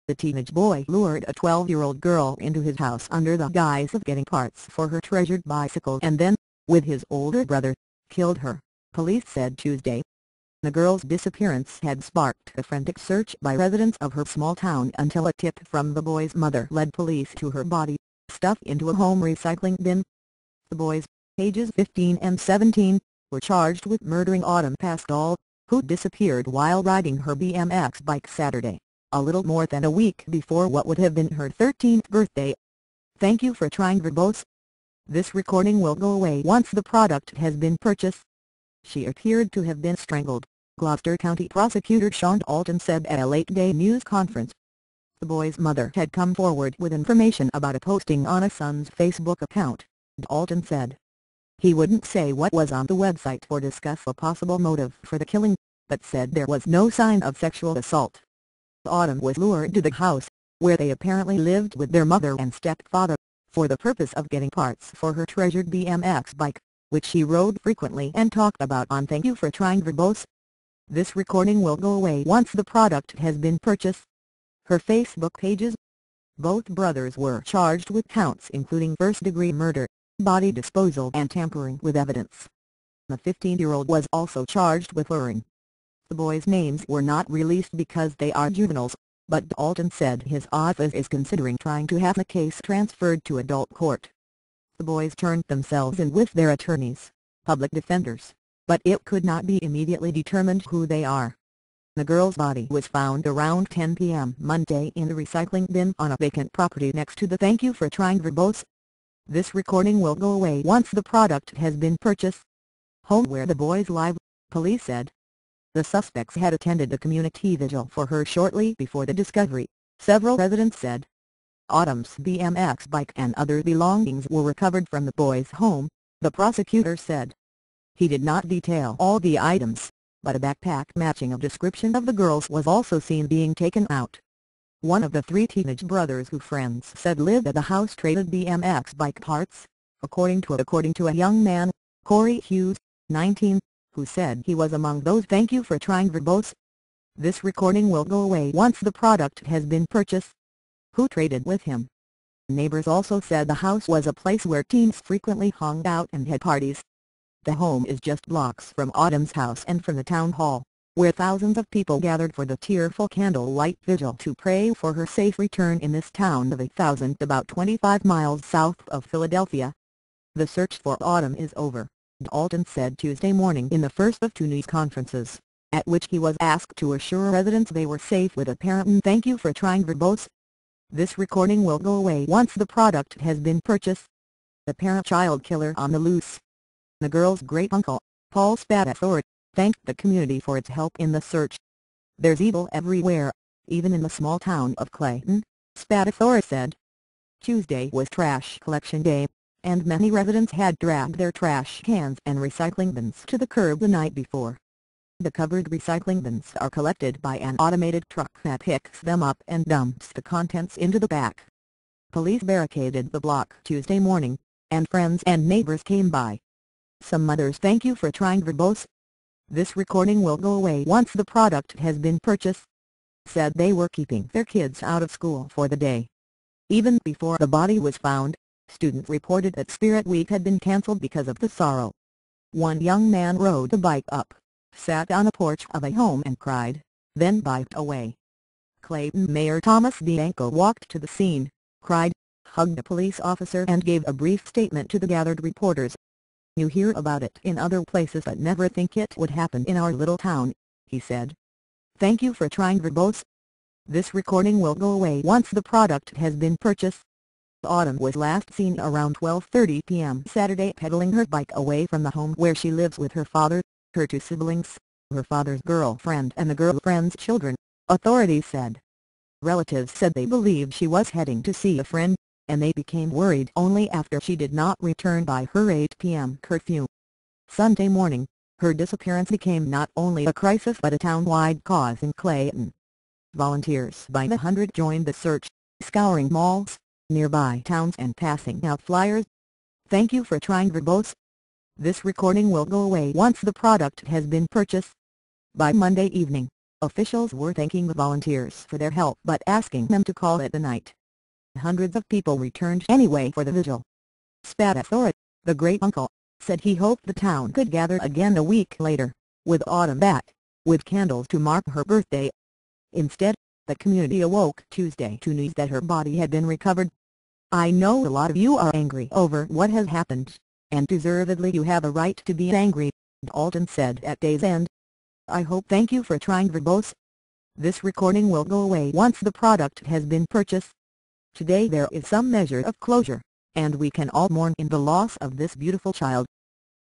The teenage boy lured a 12-year-old girl into his house under the guise of getting parts for her treasured bicycle and then, with his older brother, killed her, police said Tuesday. The girl's disappearance had sparked a frantic search by residents of her small town until a tip from the boy's mother led police to her body, stuffed into a home recycling bin. The boys, ages 15 and 17, were charged with murdering Autumn Pascal, who disappeared while riding her BMX bike Saturday, a little more than a week before what would have been her 13th birthday. Thank you for trying verbose. This recording will go away once the product has been purchased. She appeared to have been strangled, Gloucester County Prosecutor Sean Alton said at a late-day news conference. The boy's mother had come forward with information about a posting on a son's Facebook account, Alton said. He wouldn't say what was on the website or discuss a possible motive for the killing, but said there was no sign of sexual assault. Autumn was lured to the house, where they apparently lived with their mother and stepfather, for the purpose of getting parts for her treasured BMX bike, which she rode frequently and talked about on Thank You for Trying Verbose. This recording will go away once the product has been purchased. Her Facebook pages. Both brothers were charged with counts including first-degree murder, body disposal and tampering with evidence. The 15-year-old was also charged with luring. The boys' names were not released because they are juveniles, but Alton said his office is considering trying to have the case transferred to adult court. The boys turned themselves in with their attorneys, public defenders, but it could not be immediately determined who they are. The girl's body was found around 10 p.m. Monday in the recycling bin on a vacant property next to the Thank You for Trying verbose. This recording will go away once the product has been purchased. Home where the boys live, police said. The suspects had attended a community vigil for her shortly before the discovery, several residents said. Autumn's BMX bike and other belongings were recovered from the boys' home, the prosecutor said. He did not detail all the items, but a backpack matching a description of the girls was also seen being taken out. One of the three teenage brothers who friends said lived at the house traded BMX bike parts, according to a young man, Corey Hughes, 19, who said he was among those Thank You for Trying verbose. This recording will go away once the product has been purchased. Who traded with him? Neighbors also said the house was a place where teens frequently hung out and had parties. The home is just blocks from Autumn's house and from the town hall, where thousands of people gathered for the tearful candlelight vigil to pray for her safe return in this town of 8,000 about 25 miles south of Philadelphia. The search for Autumn is over, Alton said Tuesday morning in the first of two news conferences, at which he was asked to assure residents they were safe with a parent Thank You for Trying verbose. This recording will go away once the product has been purchased. The parent-child killer on the loose. The girl's great-uncle, Paul Spatafor, thanked the community for its help in the search. There's evil everywhere, even in the small town of Clayton, Spatafor said. Tuesday was trash collection day, and many residents had dragged their trash cans and recycling bins to the curb the night before. The covered recycling bins are collected by an automated truck that picks them up and dumps the contents into the back. Police barricaded the block Tuesday morning, and friends and neighbors came by. Some mothers Thank You for Trying verbose. This recording will go away once the product has been purchased. Said they were keeping their kids out of school for the day. Even before the body was found, students reported that Spirit Week had been cancelled because of the sorrow. One young man rode a bike up, sat on a porch of a home and cried, then biked away. Clayton Mayor Thomas Bianco walked to the scene, cried, hugged a police officer and gave a brief statement to the gathered reporters. You hear about it in other places but never think it would happen in our little town, he said. Thank you for trying verbose. This recording will go away once the product has been purchased. Autumn was last seen around 12:30 p.m. Saturday pedaling her bike away from the home where she lives with her father, her two siblings, her father's girlfriend and the girlfriend's children, authorities said. Relatives said they believed she was heading to see a friend, and they became worried only after she did not return by her 8 p.m. curfew. Sunday morning, her disappearance became not only a crisis but a town-wide cause in Clayton. Volunteers by the hundred joined the search, scouring malls, nearby towns and passing out flyers. Thank you for trying verbose. This recording will go away once the product has been purchased. By Monday evening, Officials were thanking the volunteers for their help but asking them to call it a night. Hundreds of people returned anyway for the vigil. Spatafora, the great-uncle, said he hoped the town could gather again a week later, with Autumn back, with candles to mark her birthday. Instead, the community awoke Tuesday to news that her body had been recovered. "I know a lot of you are angry over what has happened, and deservedly you have a right to be angry," Dalton said at day's end. "I hope thank you for trying verbose. This recording will go away once the product has been purchased. Today there is some measure of closure, and we can all mourn in the loss of this beautiful child.